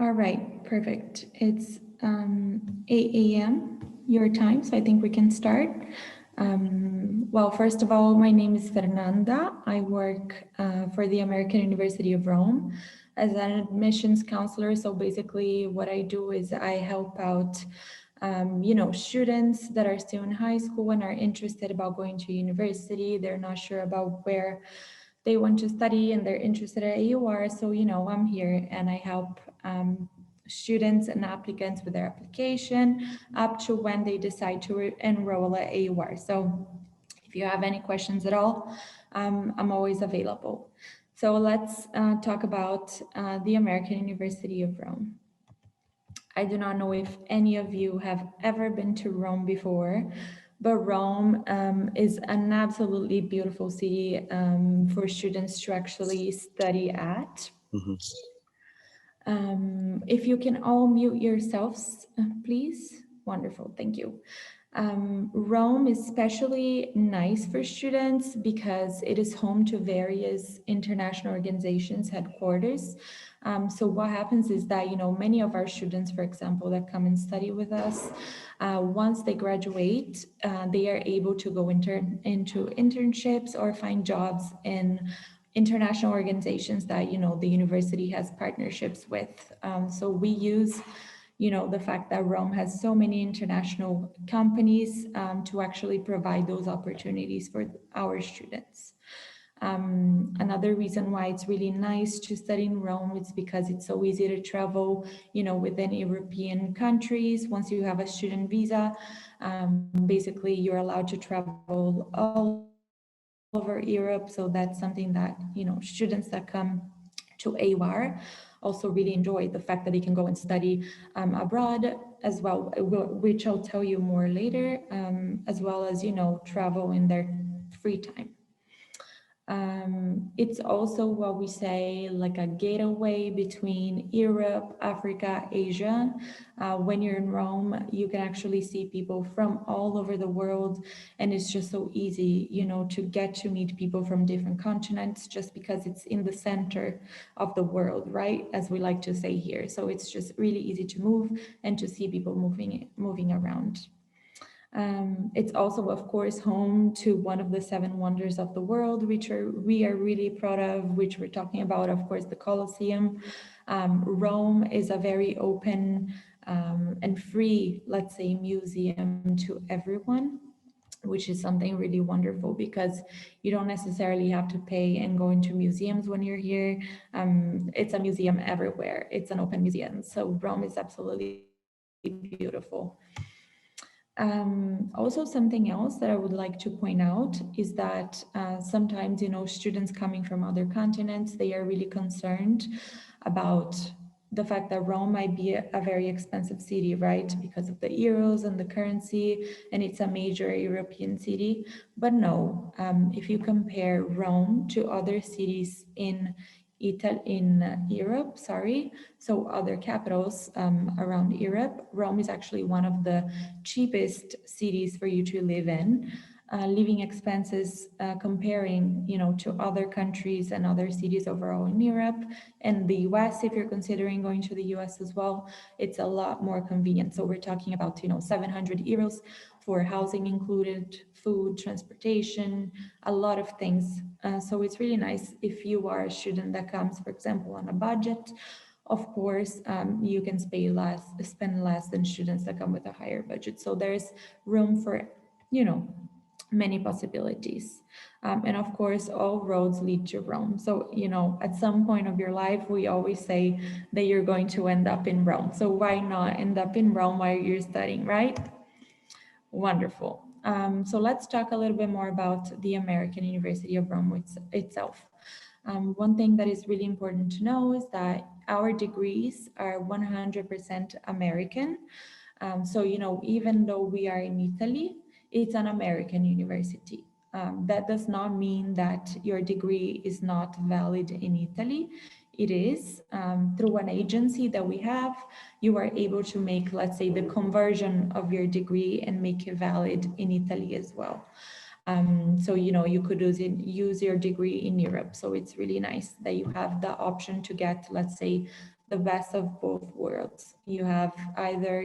All right, perfect. It's 8 a.m. your time, so I think we can start. Well, first of all, my name is Fernanda. I work for the American University of Rome as an admissions counselor. So basically what I do is I help out students that are still in high school and are interested about going to university. They're not sure about where they want to study and they're interested at AUR. So, I'm here and I help students and applicants with their application up to when they decide to enroll at AUR. So if you have any questions at all, I'm always available. So let's talk about the American University of Rome. I do not know if any of you have ever been to Rome before, but Rome is an absolutely beautiful city for students to actually study at. If you can all mute yourselves, please. Wonderful, thank you. Rome is especially nice for students because it is home to various international organizations headquarters. So what happens is that, many of our students, for example, that come and study with us, once they graduate, they are able to go into internships or find jobs in international organizations that, the university has partnerships with. So we use the fact that Rome has so many international companies to actually provide those opportunities for our students. Another reason why it's really nice to study in Rome is because it's so easy to travel, within European countries. Once you have a student visa, basically you're allowed to travel all over Europe. So that's something that, students that come to AUR also really enjoy, the fact that they can go and study abroad as well, which I'll tell you more later, as well as, travel in their free time. It's also what we say like a gateway between Europe, Africa, Asia. When you're in Rome, you can actually see people from all over the world, and it's just so easy, to get to meet people from different continents just because it's in the center of the world, right? As we like to say here. So it's just really easy to move and to see people moving around. It's also, of course, home to one of the 7 wonders of the world, which we are really proud of, which we're talking about, of course, the Colosseum. Rome is a very open and free, let's say, museum to everyone, which is something really wonderful because you don't necessarily have to pay and go into museums when you're here. It's a museum everywhere. It's an open museum. So Rome is absolutely beautiful. Also, something else that I would like to point out is that sometimes, students coming from other continents, they are really concerned about the fact that Rome might be a very expensive city, right? Because of the euros and the currency, and it's a major European city. But no, if you compare Rome to other cities in Europe, so other capitals around Europe, Rome is actually one of the cheapest cities for you to live in. Living expenses comparing, to other countries and other cities overall in Europe and the US, if you're considering going to the US as well, it's a lot more convenient. So we're talking about, 700 euros for housing included, food, transportation, a lot of things. So it's really nice if you are a student that comes, for example, on a budget. Of course, you can spend less than students that come with a higher budget. So there's room for, many possibilities. And of course, all roads lead to Rome. So, at some point of your life, we always say that you're going to end up in Rome. So why not end up in Rome while you're studying, right? Wonderful. So let's talk a little bit more about the American University of Rome itself. One thing that is really important to know is that our degrees are 100% American. So, even though we are in Italy, it's an American university. That does not mean that your degree is not valid in Italy. It is. Through an agency that we have, you are able to make, let's say, the conversion of your degree and make it valid in Italy as well. So, you could use your degree in Europe. So it's really nice that you have the option to get, let's say, the best of both worlds. You have either,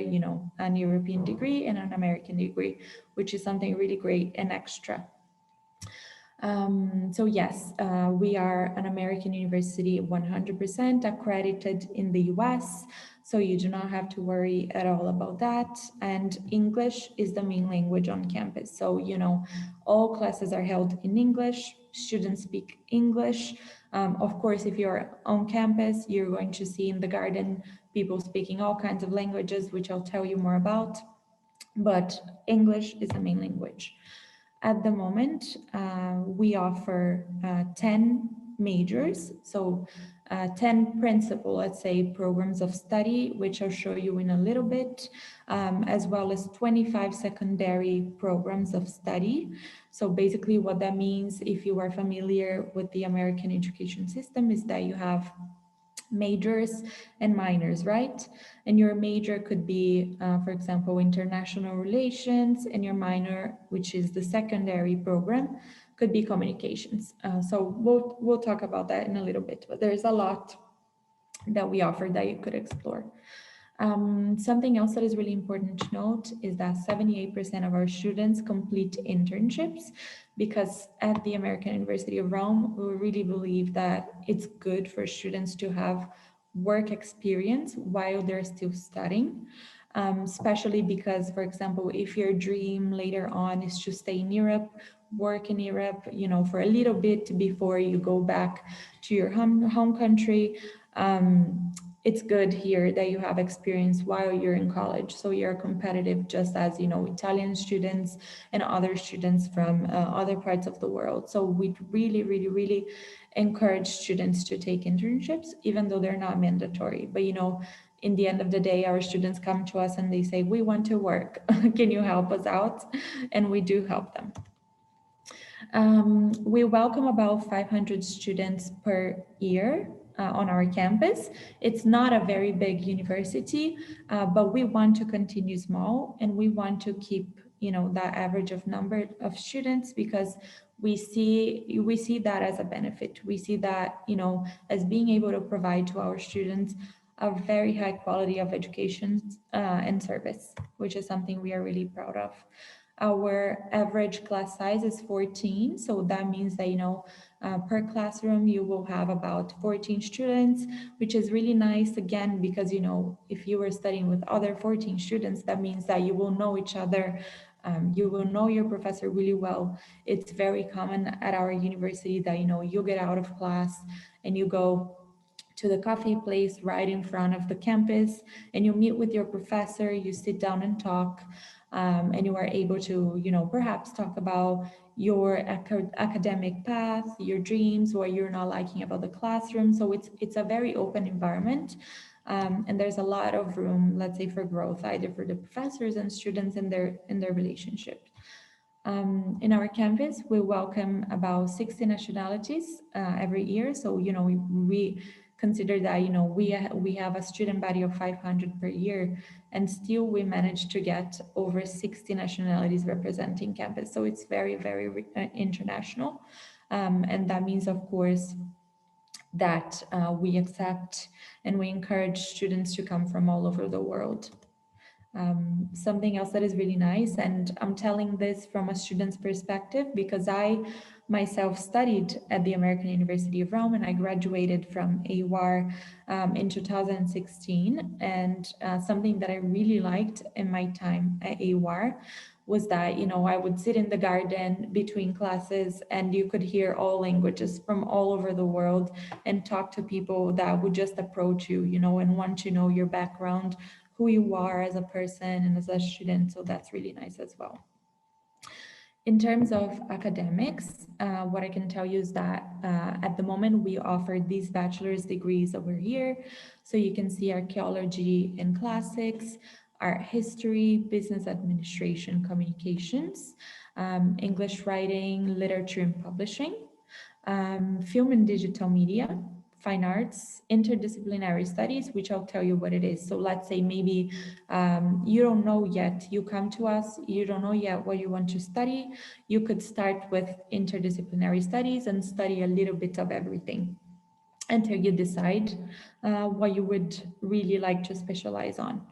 an European degree and an American degree, which is something really great and extra. So yes, we are an American university, 100% accredited in the US, so you do not have to worry at all about that. And English is the main language on campus. So, all classes are held in English, students speak English. Of course, if you're on campus, you're going to see in the garden people speaking all kinds of languages, which I'll tell you more about, but English is the main language. At the moment, we offer 10 majors, so 10 principal, let's say, programs of study, which I'll show you in a little bit, as well as 25 secondary programs of study. So basically what that means, if you are familiar with the American education system, is that you have majors and minors, right? And your major could be, for example, international relations, and your minor, which is the secondary program, could be communications. So we'll talk about that in a little bit, but there's a lot that we offer that you could explore. Something else that is really important to note is that 78% of our students complete internships, because at the American University of Rome, we really believe that it's good for students to have work experience while they're still studying. Especially because, for example, if your dream later on is to stay in Europe, work in Europe, for a little bit before you go back to your home country, it's good here that you have experience while you're in college, so you're competitive just as Italian students and other students from other parts of the world. So we really, really, really encourage students to take internships, even though they're not mandatory. But in the end of the day, our students come to us and they say, we want to work. Can you help us out? And we do help them. We welcome about 500 students per year on our campus. It's not a very big university, but we want to continue small, and we want to keep that average of number of students, because we see that as a benefit. We see that as being able to provide to our students a very high quality of education and service, which is something we are really proud of. Our average class size is 14, so that means that per classroom you will have about 14 students, which is really nice, again, because if you were studying with other 14 students, that means that you will know each other, you will know your professor really well. It's very common at our university that you get out of class and you go to the coffee place right in front of the campus, and you meet with your professor, you sit down and talk, and you are able to, perhaps talk about your academic path, your dreams, what you're not liking about the classroom. So it's a very open environment, and there's a lot of room, let's say, for growth, either for the professors and students in their relationship. In our campus, we welcome about 60 nationalities every year. So, we consider that, we have a student body of 500 per year, and still we manage to get over 60 nationalities representing campus. So it's very, very international. And that means, of course, that we accept and we encourage students to come from all over the world. Something else that is really nice, and I'm telling this from a student's perspective because I myself studied at the American University of Rome, and I graduated from AWAR in 2016. And something that I really liked in my time at AWAR was that, I would sit in the garden between classes and you could hear all languages from all over the world and talk to people that would just approach you, and want to know your background, who you are as a person and as a student. So that's really nice as well. In terms of academics, what I can tell you is that at the moment we offer these bachelor's degrees over here. So you can see archaeology and classics, art history, business administration, communications, English writing, literature and publishing, film and digital media, fine arts, interdisciplinary studies, which I'll tell you what it is. So let's say maybe you don't know yet, you come to us, you don't know yet what you want to study. You could start with interdisciplinary studies and study a little bit of everything. until you decide what you would really like to specialize on.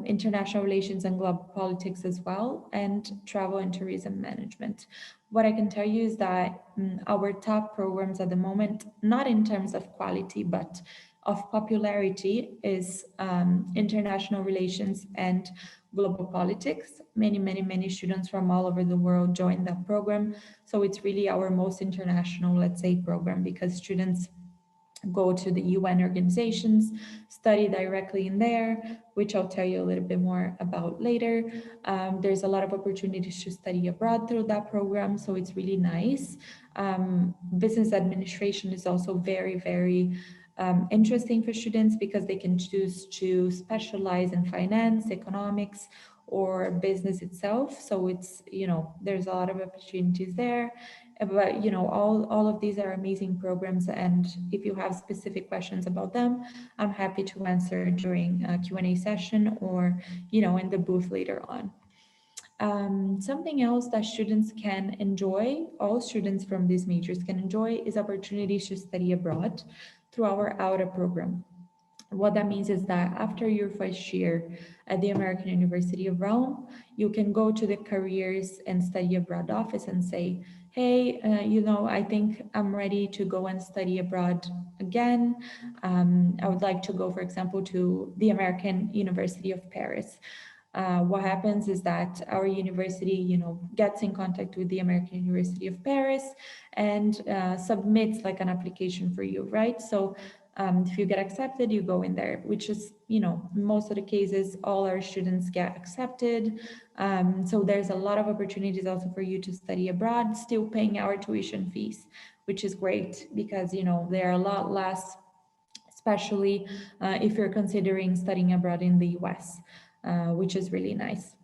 International relations and global politics as well, and travel and tourism management. What I can tell you is that our top programs at the moment, not in terms of quality, but of popularity, is international relations and global politics. Many students from all over the world join that program. So it's really our most international, let's say, program, because students go to the UN organizations, study directly in there, which I'll tell you a little bit more about later. There's a lot of opportunities to study abroad through that program, so it's really nice. Business administration is also very interesting for students because they can choose to specialize in finance, economics, or business itself. So it's, there's a lot of opportunities there. But all of these are amazing programs, and if you have specific questions about them, I'm happy to answer during a Q&A session or in the booth later on. Something else that students can enjoy, all students from these majors can enjoy, is opportunities to study abroad through our AURA program. What that means is that after your first year at the American University of Rome, you can go to the careers and study abroad office and say, hey, I think I'm ready to go and study abroad again. I would like to go, for example, to the American University of Paris. What happens is that our university, gets in contact with the American University of Paris and submits like an application for you, right? So if you get accepted, you go in there, which is, most of the cases, all our students get accepted. So there's a lot of opportunities also for you to study abroad, still paying our tuition fees, which is great because, they're a lot less, especially if you're considering studying abroad in the US, which is really nice.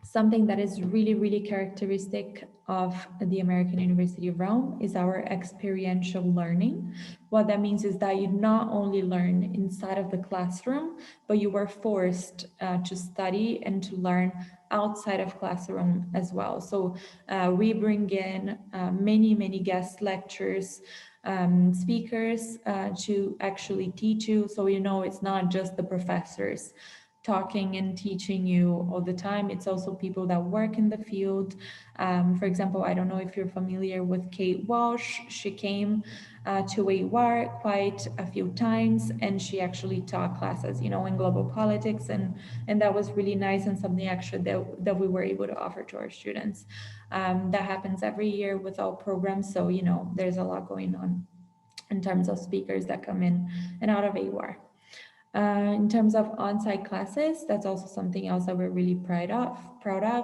Something that is really characteristic of the American University of Rome is our experiential learning. What that means is that you not only learn inside of the classroom, but you are forced to study and to learn outside of classroom as well. So we bring in many guest lectures, speakers to actually teach you. So it's not just the professors talking and teaching you all the time. It's also people that work in the field. For example, I don't know if you're familiar with Kate Walsh. She came to AWAR quite a few times, and she actually taught classes, in global politics, and that was really nice and something extra that we were able to offer to our students. That happens every year with all programs, so there's a lot going on in terms of speakers that come in and out of AWAR. In terms of on-site classes, that's also something else that we're really proud of.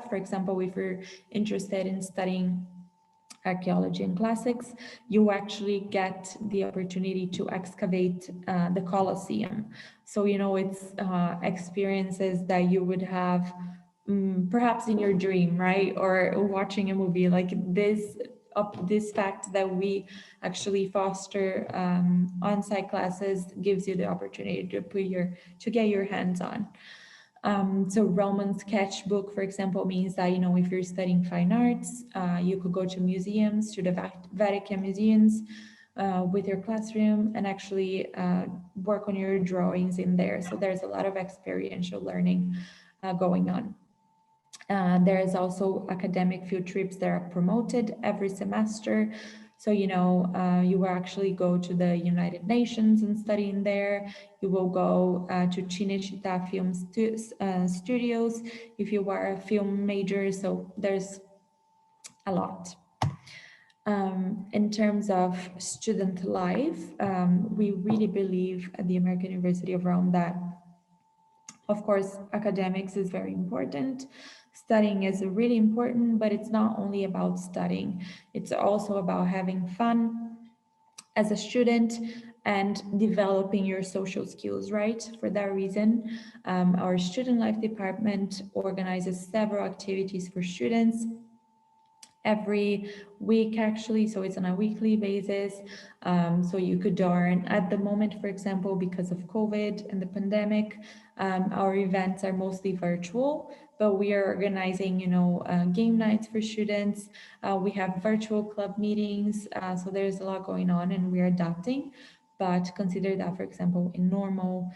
For example, if you're interested in studying archaeology and classics, you actually get the opportunity to excavate the Colosseum. So, it's experiences that you would have perhaps in your dream, right? Or watching a movie like this. This fact that we actually foster on-site classes gives you the opportunity to get your hands on. So Roman sketchbook, for example, means that, if you're studying fine arts, you could go to museums, to the Vatican museums with your classroom and actually work on your drawings in there. So there's a lot of experiential learning going on. There is also academic field trips that are promoted every semester. So, you will actually go to the United Nations and study in there. You will go to Cinecittà Film Studios if you are a film major. So there's a lot. In terms of student life, we really believe at the American University of Rome that, of course, academics is very important. Studying is really important, but it's not only about studying. It's also about having fun as a student and developing your social skills, right? For that reason, our student life department organizes several activities for students every week, actually, so it's on a weekly basis. So you could join. At the moment, for example, because of COVID and the pandemic, our events are mostly virtual, but we are organizing, game nights for students. We have virtual club meetings, so there's a lot going on, and we are adapting. But consider that, for example, in normal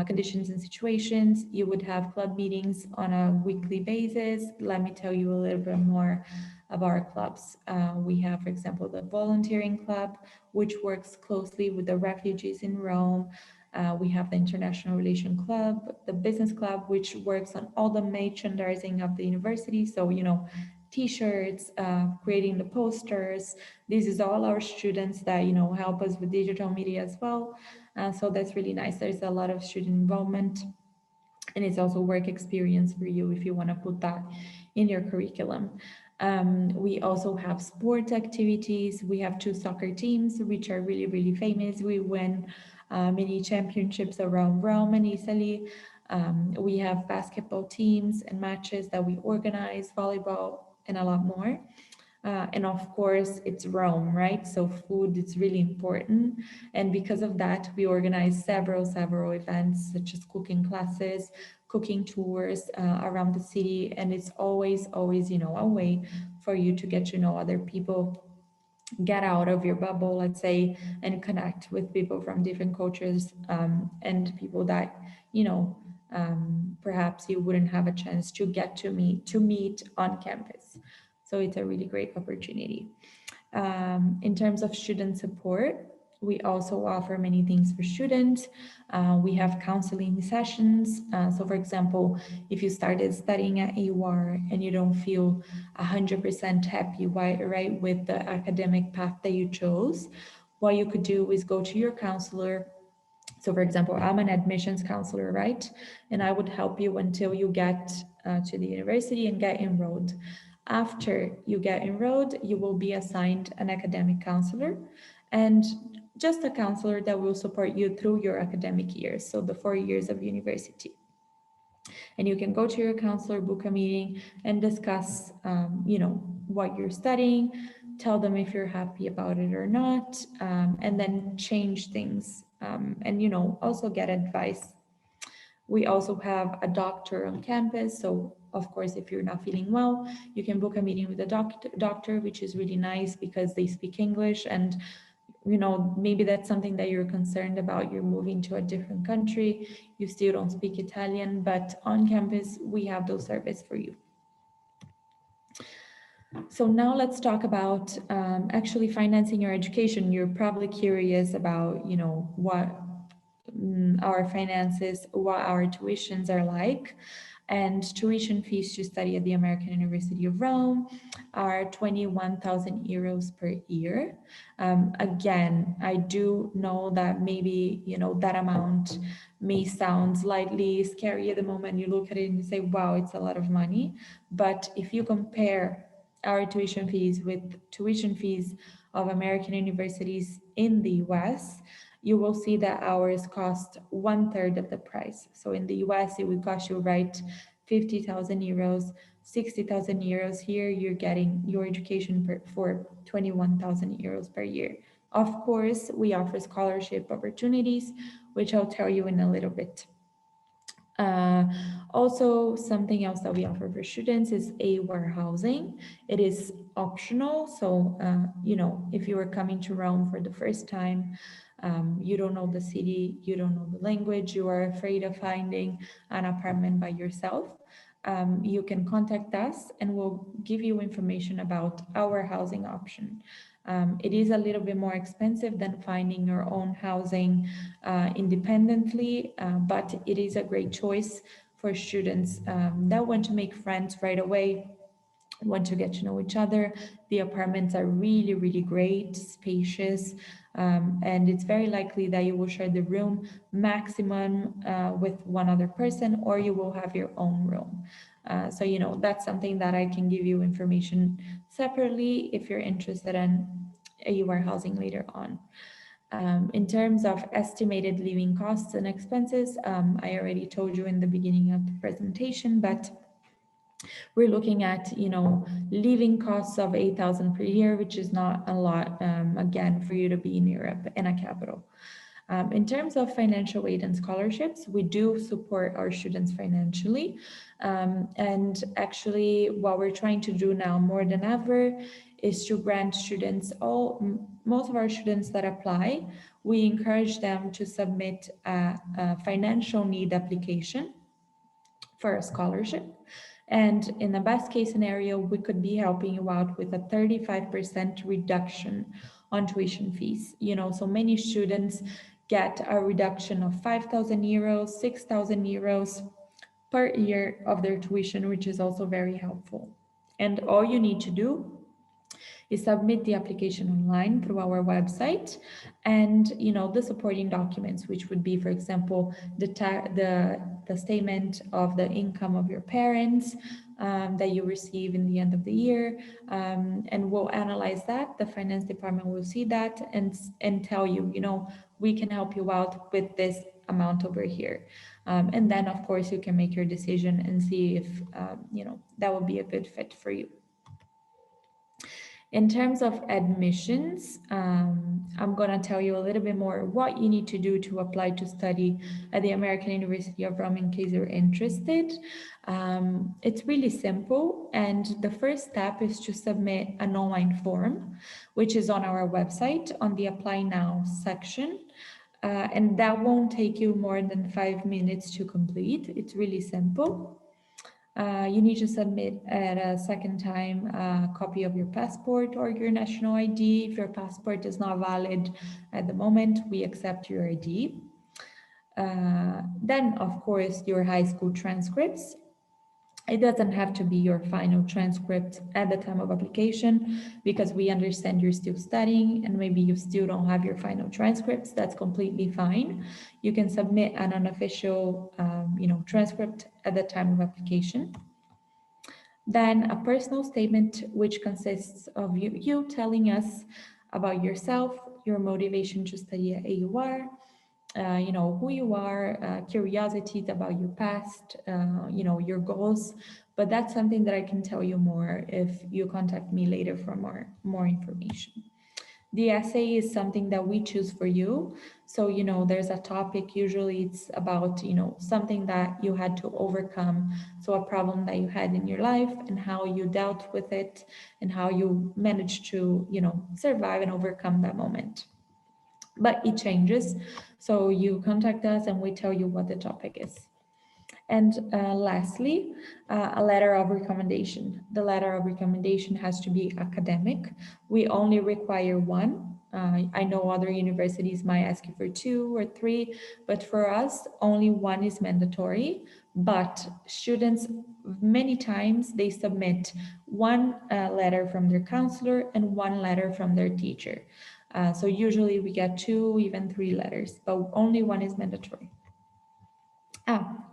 conditions and situations, you would have club meetings on a weekly basis. Let me tell you a little bit more about our clubs. We have, for example, the volunteering club, which works closely with the refugees in Rome. We have the International Relation Club, the Business Club, which works on all the merchandising of the university. So, t-shirts, creating the posters. This is all our students that, help us with digital media as well. So that's really nice. There's a lot of student involvement, and it's also work experience for you if you want to put that in your curriculum. We also have sport activities. We have 2 soccer teams, which are really, really famous. We win many championships around Rome and Italy. We have basketball teams and matches that we organize, volleyball, and a lot more. And of course, it's Rome, right? So food is really important. And because of that, we organize several events, such as cooking classes, cooking tours around the city. And it's always, a way for you to get to know other people, get out of your bubble, let's say, and connect with people from different cultures, and people that, perhaps you wouldn't have a chance to get to meet on campus. So it's a really great opportunity. In terms of student support, we also offer many things for students. We have counseling sessions. So for example, if you started studying at AUR and you don't feel 100% happy, right, with the academic path that you chose, what you could do is go to your counselor. So for example, I'm an admissions counselor, right? And I would help you until you get to the university and get enrolled. After you get enrolled, you will be assigned an academic counselor, and just a counselor that will support you through your academic years, so the 4 years of university. And you can go to your counselor, book a meeting, and discuss, what you're studying, tell them if you're happy about it or not, and then change things, and, also get advice. We also have a doctor on campus. So of course, if you're not feeling well, you can book a meeting with a doctor, which is really nice because they speak English. And, maybe that's something that you're concerned about. You're moving to a different country, you still don't speak Italian, but on campus, we have those services for you. So now let's talk about actually financing your education. You're probably curious about, what our finances, what our tuitions are like. And tuition fees to study at the American University of Rome are 21,000 euros per year. Again, I do know that maybe, that amount may sound slightly scary at the moment. You look at it and you say, wow, it's a lot of money. But if you compare our tuition fees with tuition fees of American universities in the US, you will see that ours cost 1/3 of the price. So in the US, it would cost you, right, 50,000 euros, 60,000 euros. Here, you're getting your education for 21,000 euros per year. Of course, we offer scholarship opportunities, which I'll tell you in a little bit. Also, something else that we offer for students is AWARE housing. It is optional. So, if you are coming to Rome for the first time, you don't know the city, you don't know the language, you are afraid of finding an apartment by yourself, you can contact us and we'll give you information about our housing option. It is a little bit more expensive than finding your own housing independently, but it is a great choice for students that want to make friends right away, want to get to know each other. The apartments are really, really great, spacious, and it's very likely that you will share the room maximum with one other person, or you will have your own room. So, that's something that I can give you information separately if you're interested in AUR housing later on. In terms of estimated living costs and expenses, I already told you in the beginning of the presentation, but we're looking at, living costs of 8,000 per year, which is not a lot, again, for you to be in Europe in a capital. In terms of financial aid and scholarships, we do support our students financially. And actually, what we're trying to do now more than ever is to grant students most of our students that apply, we encourage them to submit a financial need application for a scholarship. And in the best case scenario, we could be helping you out with a 35% reduction on tuition fees. So many students get a reduction of 5,000 euros, 6,000 euros per year of their tuition, which is also very helpful. And all you need to do is submit the application online through our website, and the supporting documents, which would be, for example, the statement of the income of your parents that you receive in the end of the year, and we'll analyze that. The finance department will see that and tell you, we can help you out with this amount over here. And then, of course, you can make your decision and see if that would be a good fit for you. In terms of admissions, I'm going to tell you a little bit more what you need to do to apply to study at the American University of Rome in case you're interested. It's really simple, and the first step is to submit an online form, which is on our website on the Apply Now section. And that won't take you more than 5 minutes to complete. It's really simple. You need to submit at a second time a copy of your passport or your national ID. If your passport is not valid at the moment, we accept your ID. Then, of course, your high school transcripts. It doesn't have to be your final transcript at the time of application, because we understand you're still studying and maybe you still don't have your final transcripts. That's completely fine. You can submit an unofficial, transcript at the time of application. Then a personal statement, which consists of you telling us about yourself, your motivation to study at AUR, who you are, curiosities about your past, your goals. But that's something that I can tell you more if you contact me later for more information. The essay is something that we choose for you. So, there's a topic, usually it's about, something that you had to overcome. So a problem that you had in your life and how you dealt with it and how you managed to, survive and overcome that moment. But it changes. So you contact us and we tell you what the topic is. And lastly, a letter of recommendation. The letter of recommendation has to be academic. We only require one. I know other universities might ask you for 2 or 3, but for us, only one is mandatory. But students, many times, they submit one letter from their counselor and one letter from their teacher. So usually we get 2, even 3 letters, but only one is mandatory.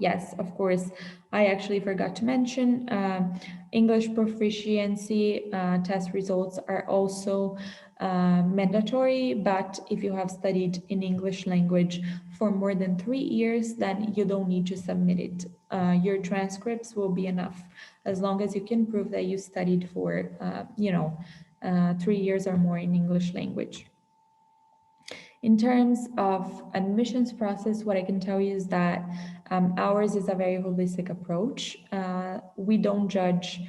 Yes, of course. I actually forgot to mention English proficiency test results are also mandatory, but if you have studied in English language for more than 3 years, then you don't need to submit it. Your transcripts will be enough as long as you can prove that you studied for, 3 years or more in English language. In terms of admissions process, what I can tell you is that ours is a very holistic approach. We don't judge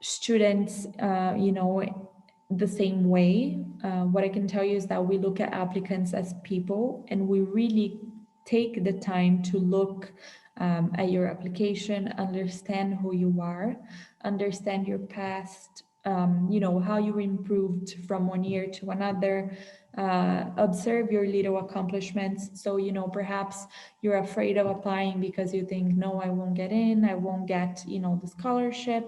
students, the same way. What I can tell you is that we look at applicants as people, and we really take the time to look at your application, understand who you are, understand your past, how you improved from one year to another, observe your little accomplishments. So, perhaps you're afraid of applying because you think, no, I won't get in, I won't get, the scholarship.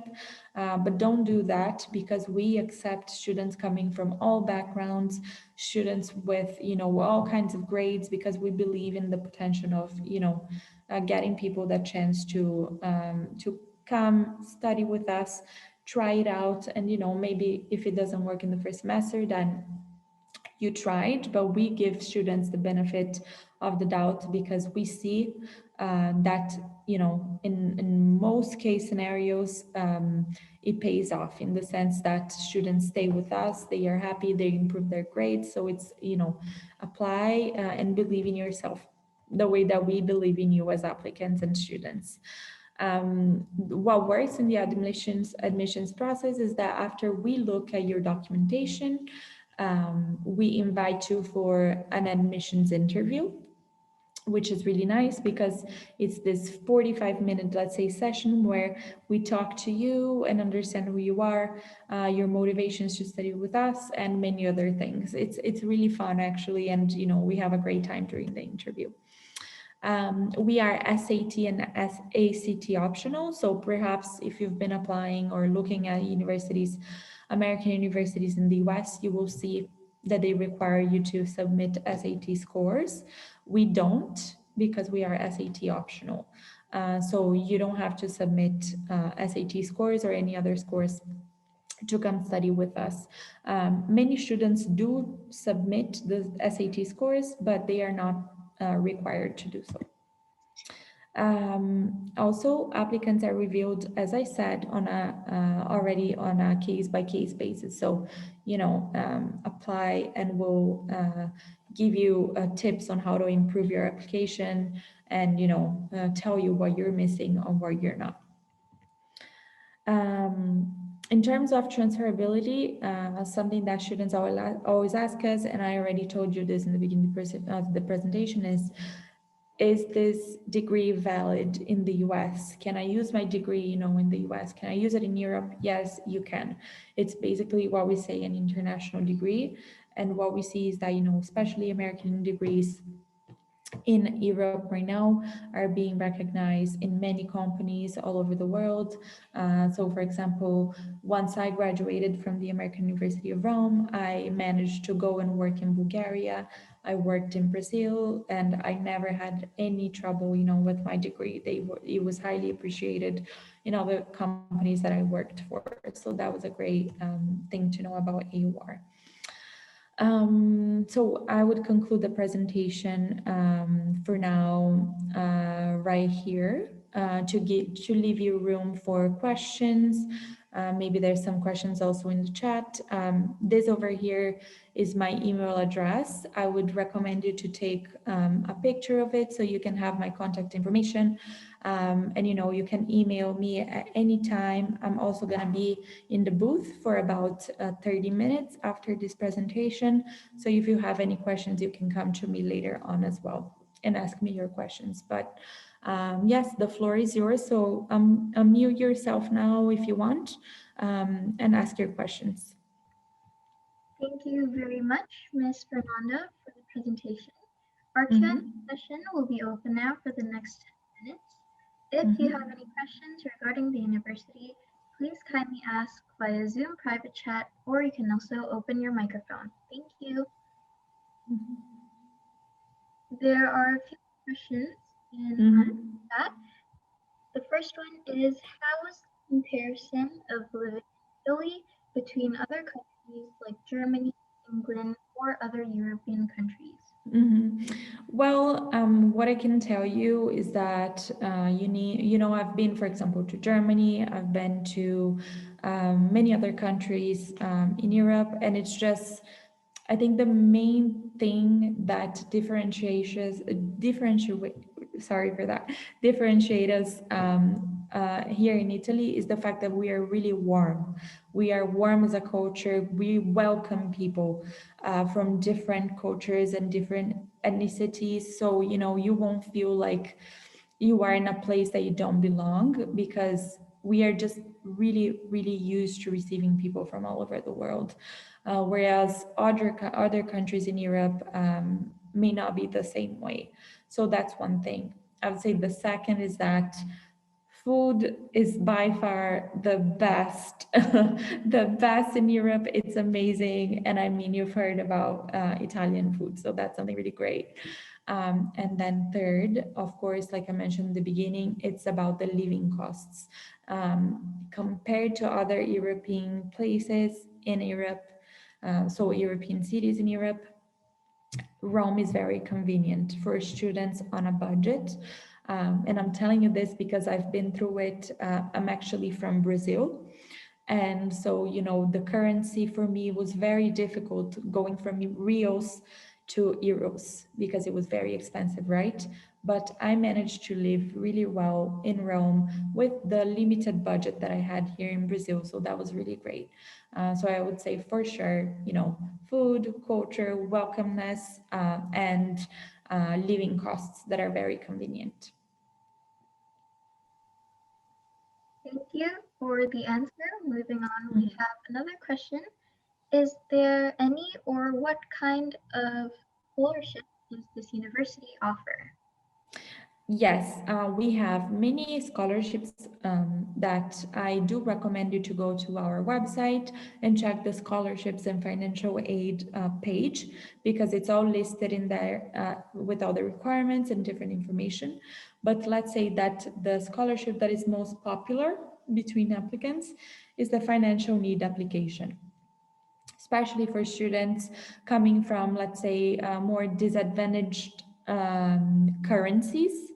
But don't do that, because we accept students coming from all backgrounds, students with, all kinds of grades, because we believe in the potential of, getting people that chance to come study with us, try it out, and maybe if it doesn't work in the first semester, then you tried. But we give students the benefit of the doubt, because we see that in most case scenarios, it pays off in the sense that students stay with us, they are happy, they improve their grades. So it's, apply and believe in yourself the way that we believe in you as applicants and students. What works in the admissions process is that after we look at your documentation, we invite you for an admissions interview, which is really nice because it's this 45-minute, let's say, session where we talk to you and understand who you are, your motivations to study with us, and many other things. It's really fun, actually, and we have a great time during the interview. We are SAT and ACT optional, so perhaps if you've been applying or looking at universities, American universities in the US, you will see that they require you to submit SAT scores. We don't, because we are SAT optional. So you don't have to submit SAT scores or any other scores to come study with us. Many students do submit the SAT scores, but they are not required to do so. Also, applicants are reviewed, as I said, on already on a case-by-case basis. So, apply and we'll give you tips on how to improve your application and, tell you what you're missing or what you're not. In terms of transferability, something that students always ask us, and I already told you this in the beginning of the presentation, is this degree valid in the US? Can I use my degree, in the US? Can I use it in Europe? Yes, you can. It's basically what we say an international degree. And what we see is that, especially American degrees in Europe right now are being recognized in many companies all over the world. So for example, once I graduated from the American University of Rome, I managed to go and work in Bulgaria. I worked in Brazil, and I never had any trouble, with my degree. It was highly appreciated in all the companies that I worked for. So that was a great thing to know about AUR. So I would conclude the presentation for now right here to leave you room for questions. Maybe there's some questions also in the chat. This over here is my email address. I would recommend you to take a picture of it so you can have my contact information. And you can email me at any time. I'm also going to be in the booth for about 30 minutes after this presentation. So if you have any questions, you can come to me later on as well and ask me your questions. But yes, the floor is yours. So unmute yourself now if you want and ask your questions. Thank you very much, Ms. Fernanda, for the presentation. Our Q&A session will be open now for the next 10 minutes. If you have any questions regarding the university, please kindly ask via Zoom private chat, or you can also open your microphone. Thank you. There are a few questions in my chat. The first one is, how is the comparison of living in Italy between other countries like Germany, England, or other European countries? Well, what I can tell you is that I've been, for example, to Germany, I've been to many other countries in Europe, and it's just, I think the main thing that differentiates us here in Italy is the fact that we are really warm. We are warm as a culture. We welcome people from different cultures and different ethnicities. So, you won't feel like you are in a place that you don't belong, because we are just really, really used to receiving people from all over the world. Whereas other countries in Europe may not be the same way. So that's one thing. I would say the second is that food is by far the best, the best in Europe. It's amazing. And I mean, you've heard about Italian food, so that's something really great. And then third, of course, like I mentioned in the beginning, it's about the living costs. Compared to other European places in Europe, so European cities in Europe, Rome is very convenient for students on a budget. And I'm telling you this because I've been through it. I'm actually from Brazil. And so, the currency for me was very difficult going from Rios to euros because it was very expensive, right? But I managed to live really well in Rome with the limited budget that I had here in Brazil. So that was really great. So I would say for sure, food, culture, welcomeness, and living costs that are very convenient. Thank you for the answer. Moving on, we have another question. Is there any or what kind of scholarship does this university offer? Yes, we have many scholarships that I do recommend you to go to our website and check the scholarships and financial aid page because it's all listed in there with all the requirements and different information. But let's say that the scholarship that is most popular between applicants is the financial need application, especially for students coming from, let's say, more disadvantaged currencies.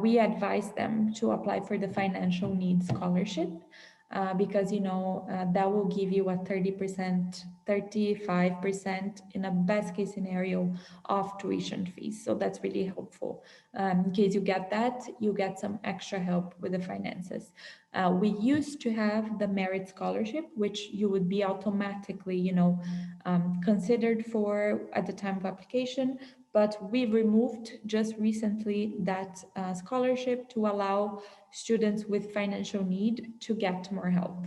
We advise them to apply for the financial needs scholarship because that will give you a 30%, 35% in a best case scenario of tuition fees. So that's really helpful. In case you get that, you get some extra help with the finances. We used to have the merit scholarship, which you would be automatically, considered for at the time of application, but we removed just recently that scholarship to allow students with financial need to get more help.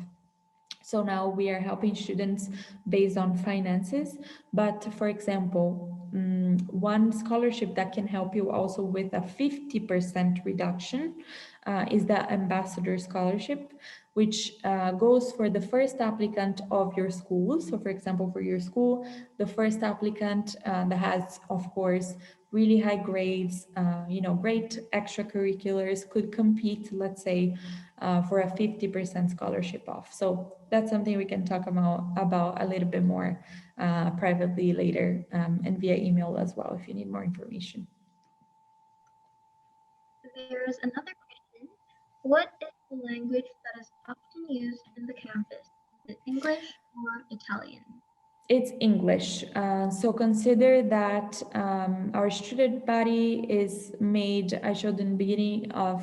So now we are helping students based on finances. But for example, one scholarship that can help you also with a 50% reduction is the Ambassador Scholarship, which goes for the first applicant of your school. So for example, for your school, the first applicant that has, of course, really high grades, great extracurriculars could compete, let's say, for a 50% scholarship off. So that's something we can talk about a little bit more privately later and via email as well if you need more information. There's another question. What is the language that is often used in the campus? Is it English or Italian? It's English. So consider that our student body is made, I showed in the beginning, of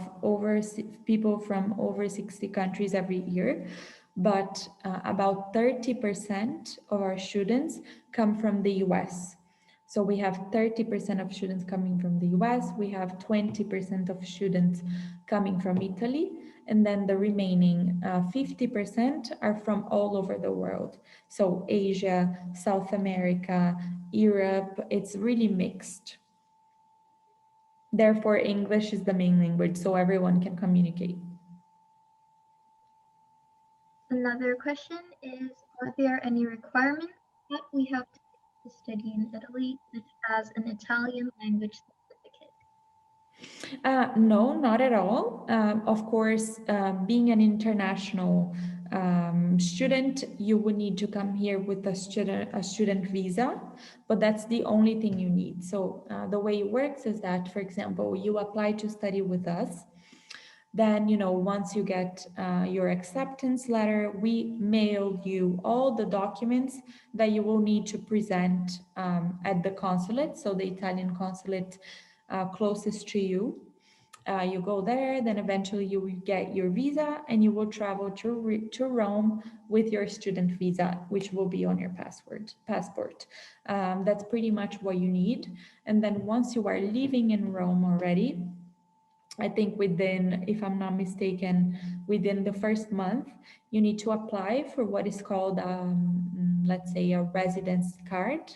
people from over 60 countries every year, but about 30% of our students come from the US. So we have 30% of students coming from the US, we have 20% of students coming from Italy, and then the remaining 50% are from all over the world. So Asia, South America, Europe, it's really mixed. Therefore, English is the main language, so everyone can communicate. Another question is, are there any requirements that we have to study in Italy, such as an Italian language certificate? No, not at all. Of course, being an international student, you would need to come here with a student visa, but that's the only thing you need. So the way it works is that, for example, you apply to study with us. Then, once you get your acceptance letter, we mail you all the documents that you will need to present at the consulate, so the Italian consulate closest to you. You go there, then eventually you will get your visa and you will travel to Rome with your student visa, which will be on your passport. That's pretty much what you need. And then once you are living in Rome already, I think within, if I'm not mistaken, within the first month, you need to apply for what is called, let's say, a residence card,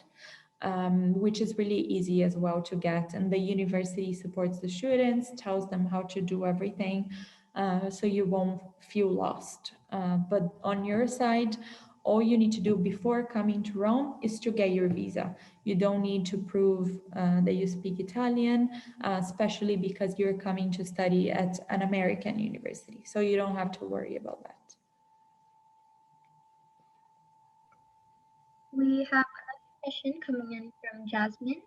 which is really easy as well to get. And the university supports the students, tells them how to do everything, so you won't feel lost. But on your side, all you need to do before coming to Rome is to get your visa. You don't need to prove that you speak Italian, especially because you're coming to study at an American university. So you don't have to worry about that. We have another question coming in from Jasmine.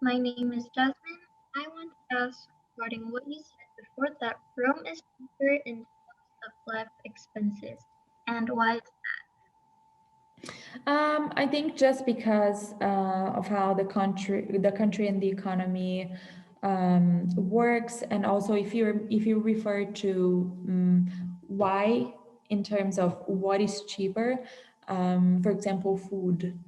My name is Jasmine. I want to ask, regarding what you said before that Rome is cheaper in terms of life expenses, and why is I think just because of how the country and the economy works, and also if you refer to why in terms of what is cheaper, for example, food,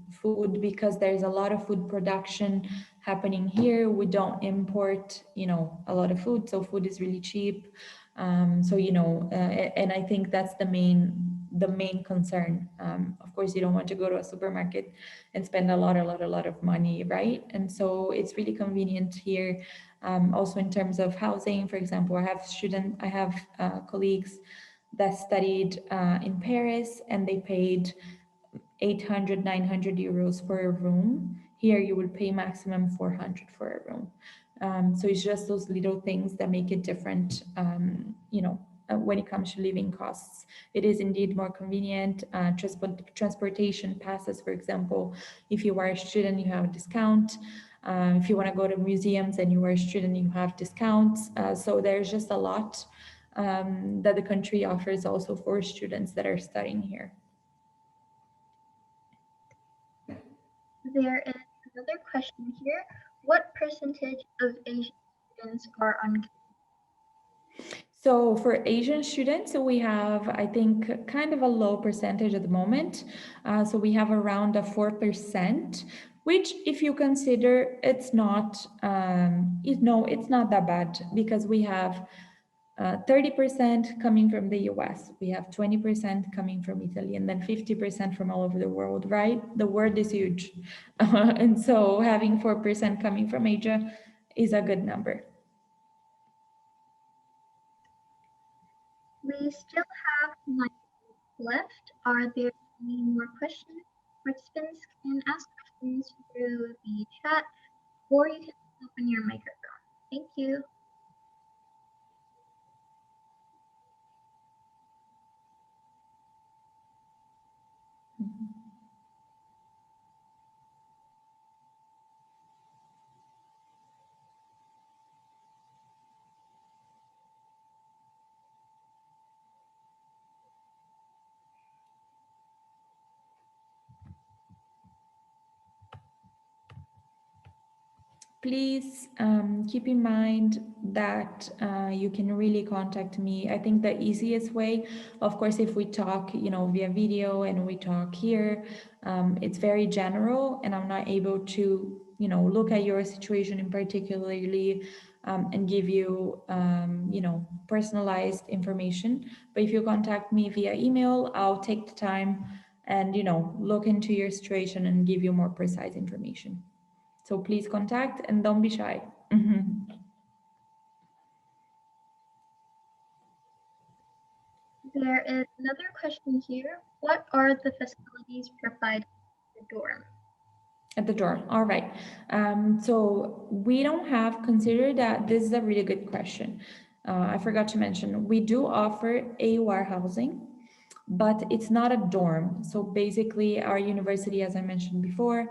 because there's a lot of food production happening here. We don't import, a lot of food, so food is really cheap. And I think that's the main concern. Of course, you don't want to go to a supermarket and spend a lot of money, right? And so it's really convenient here. Also in terms of housing, for example, I have colleagues that studied in Paris, and they paid 800, 900 euros for a room. Here you will pay maximum 400 for a room. So it's just those little things that make it different, when it comes to living costs. It is indeed more convenient. Transportation passes, for example, if you are a student, you have a discount. If you want to go to museums and you are a student, you have discounts. So there's just a lot that the country offers also for students that are studying here. there is another question here. What percentage of Asian students are on So for Asian students, we have, I think, kind of a low percentage at the moment. So we have around a 4%, which, if you consider, it's not, it's not that bad, because we have 30% coming from the US, we have 20% coming from Italy, and then 50% from all over the world, right? The world is huge. And so having 4% coming from Asia is a good number. We still have 9 minutes left. Are there any more questions? Participants can ask questions through the chat, or you can open your microphone. Thank you. Please keep in mind that you can really contact me. I think the easiest way, of course, if we talk, via video and we talk here, it's very general, and I'm not able to, look at your situation in particularly, and give you, personalized information. But if you contact me via email, I'll take the time and, look into your situation and give you more precise information. So please contact and don't be shy. There is another question here. What are the facilities provided at the dorm? At the dorm, all right. So we don't have, consider that this is a really good question. I forgot to mention, we do offer AUR housing, but it's not a dorm. So basically our university, as I mentioned before,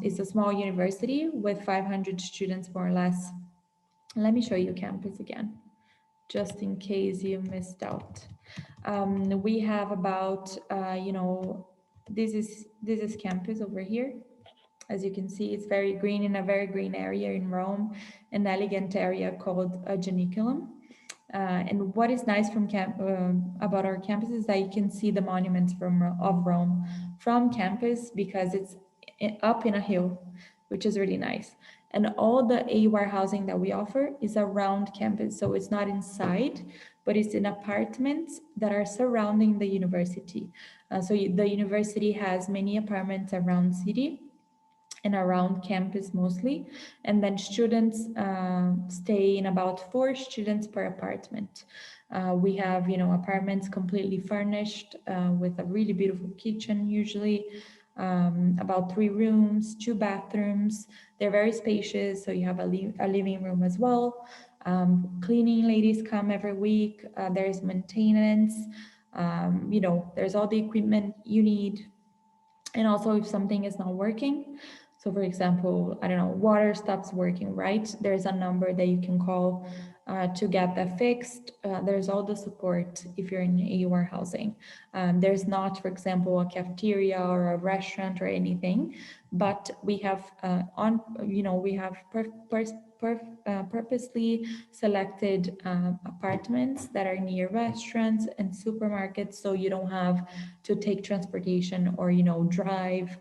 is a small university with 500 students, more or less. Let me show you campus again, just in case you missed out. We have about, this is campus over here. As you can see, it's very green, in a very green area in Rome, an elegant area called Janiculum. And what is nice about our campus is that you can see the monuments of Rome from campus, because it's up in a hill, which is really nice. And all the AUR housing that we offer is around campus, so it's not inside, but it's in apartments that are surrounding the university. So the university has many apartments around city and around campus mostly, and then students stay in about 4 students per apartment. We have, apartments completely furnished with a really beautiful kitchen usually, about 3 rooms, 2 bathrooms. They're very spacious, so you have a living room as well. Cleaning ladies come every week. There's maintenance. There's all the equipment you need. And also, if something is not working, So for example, I don't know, water stops working, right? There's a number that you can call to get that fixed. There's all the support if you're in AUR housing. There's not, for example, a cafeteria or a restaurant or anything, but we have purposely selected apartments that are near restaurants and supermarkets, so you don't have to take transportation or drive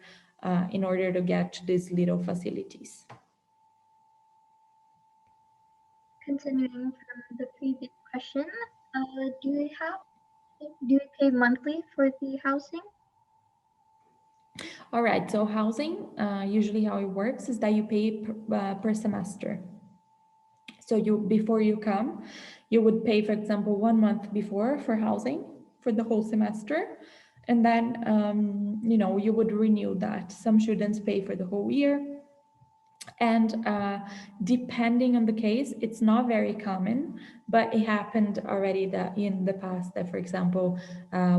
in order to get to these little facilities. Continuing from the previous question, do you pay monthly for the housing? All right, so housing, usually how it works is that you pay per semester. So before you come, you would pay, for example, 1 month before for housing for the whole semester. And then, you would renew that. Some students pay for the whole year. And depending on the case, it's not very common, but it happened already that in the past that, for example,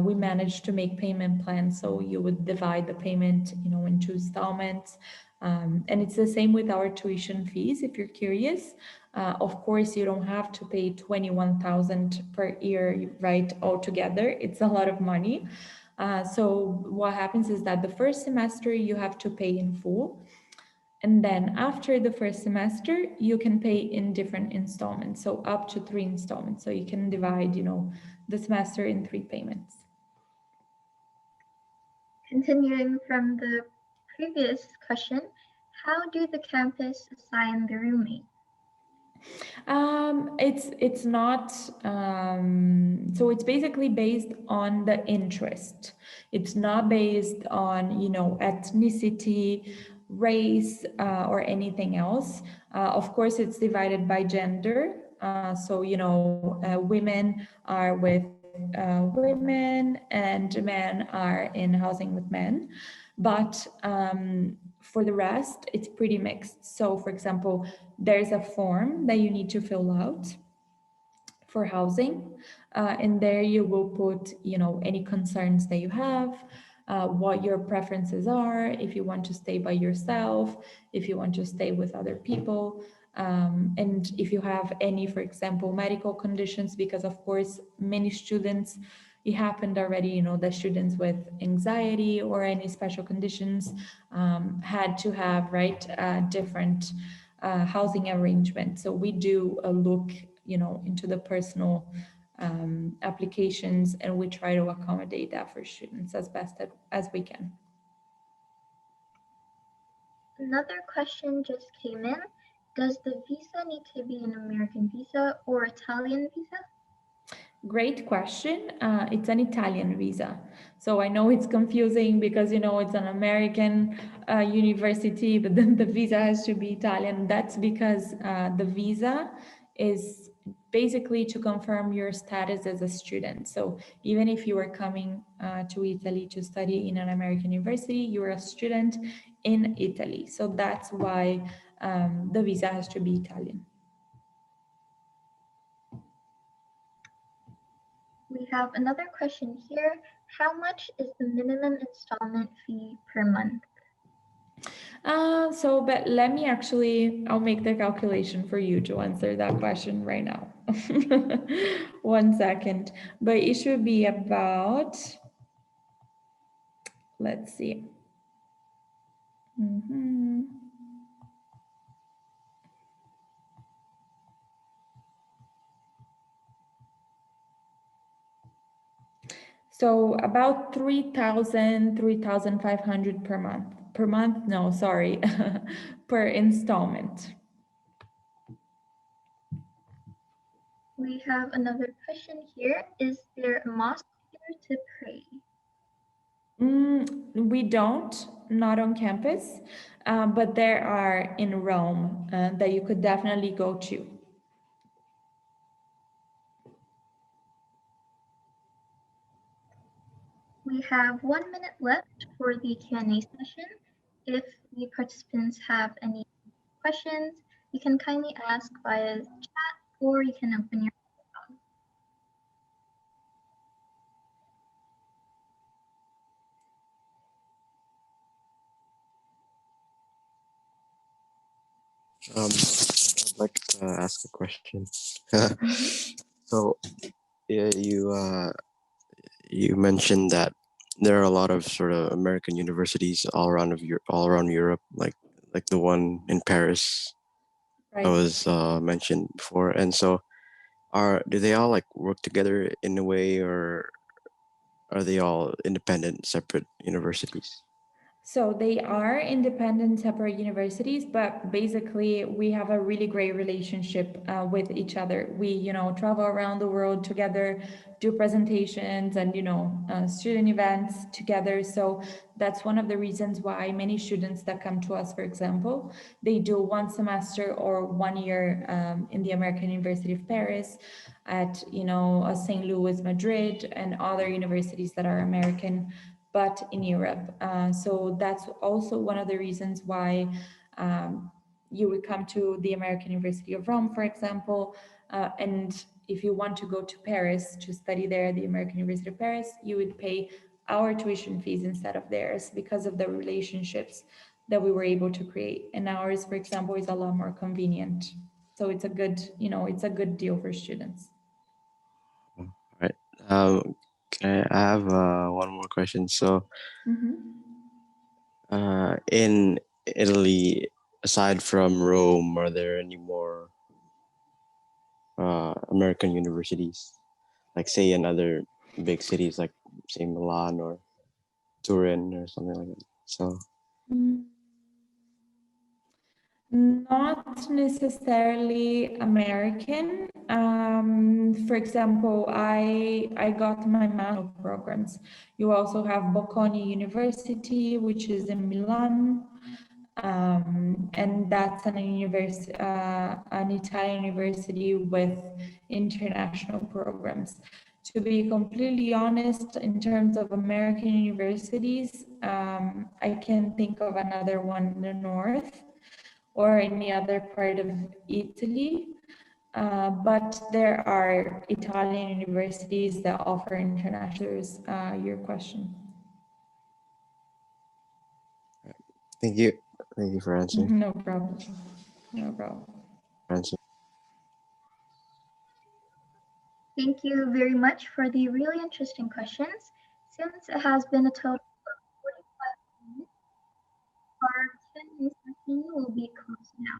we managed to make payment plans. So you would divide the payment, into installments. And it's the same with our tuition fees, if you're curious. Of course, you don't have to pay 21,000 per year, right, altogether. It's a lot of money. So what happens is that the first semester you have to pay in full. And then after the first semester, you can pay in different installments, so up to 3 installments. So you can divide, the semester in 3 payments. Continuing from the previous question, how do the campus assign the roommate? It's not so it's basically based on the interest. It's not based on ethnicity, race, or anything else. Of course, it's divided by gender. So women are with women and men are in housing with men. But for the rest, it's pretty mixed. So for example, there's a form that you need to fill out for housing. And there you will put, any concerns that you have, what your preferences are, if you want to stay by yourself, if you want to stay with other people, and if you have any, for example, medical conditions, because of course, many students, it happened already, that students with anxiety or any special conditions had to have, right, different housing arrangement. So we do a look, into the personal applications, and we try to accommodate that for students as best as we can. Another question just came in. Does the visa need to be an American visa or Italian visa? Great question. It's an Italian visa. So I know it's confusing because, it's an American university, but then the visa has to be Italian. That's because the visa is basically to confirm your status as a student. So even if you are coming to Italy to study in an American university, you're a student in Italy. So that's why the visa has to be Italian. We have another question here. How much is the minimum installment fee per month? But I'll make the calculation for you to answer that question right now. 1 second. But it should be about, let's see. So about 3,000, 3,500 per month. Per month? No, sorry, per installment. We have another question here. Is there a mosque here to pray? We don't, not on campus, but there are in Rome that you could definitely go to. We have 1 minute left for the Q&A session. If the participants have any questions, you can kindly ask via chat or you can open your microphone. I'd like to ask a question. So, yeah, you mentioned that there are a lot of sort of American universities all around Europe, like the one in Paris that Right. was mentioned before. And so, do they all like work together in a way, or are they all independent, separate universities? So they are independent, separate universities, but basically we have a really great relationship with each other. We, travel around the world together, do presentations and, student events together. So that's one of the reasons why many students that come to us, for example, they do one semester or 1 year in the American University of Paris, at, St. Louis, Madrid, and other universities that are American but in Europe. So that's also one of the reasons why you would come to the American University of Rome, for example, and if you want to go to Paris to study there at the American University of Paris, you would pay our tuition fees instead of theirs because of the relationships that we were able to create. And ours, for example, is a lot more convenient. So it's a good, it's a good deal for students. All right. I have one more question. So, in Italy, aside from Rome, are there any more American universities? Like, say, in other big cities, like say Milan or Turin or something like that. So, Not necessarily American. For example, I got my master's programs. You also have Bocconi University, which is in Milan, and that's an Italian university with international programs. To be completely honest, in terms of American universities, I can think of another one in the north or any other part of Italy. But there are Italian universities that offer internationals. Your question. thank you. Thank you for answering. No problem. No problem. Thank you very much for the really interesting questions. Since it has been a total of 45 minutes, our Q&A session will be closed now.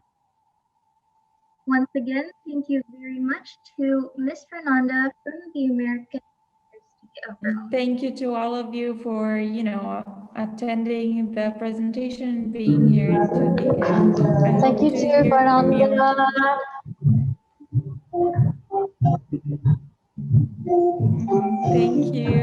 Once again, thank you very much to Ms. Fernanda from the American University of Rome. Thank you to all of you for, attending the presentation, being here today. And Thank you, to Fernanda. Thank you.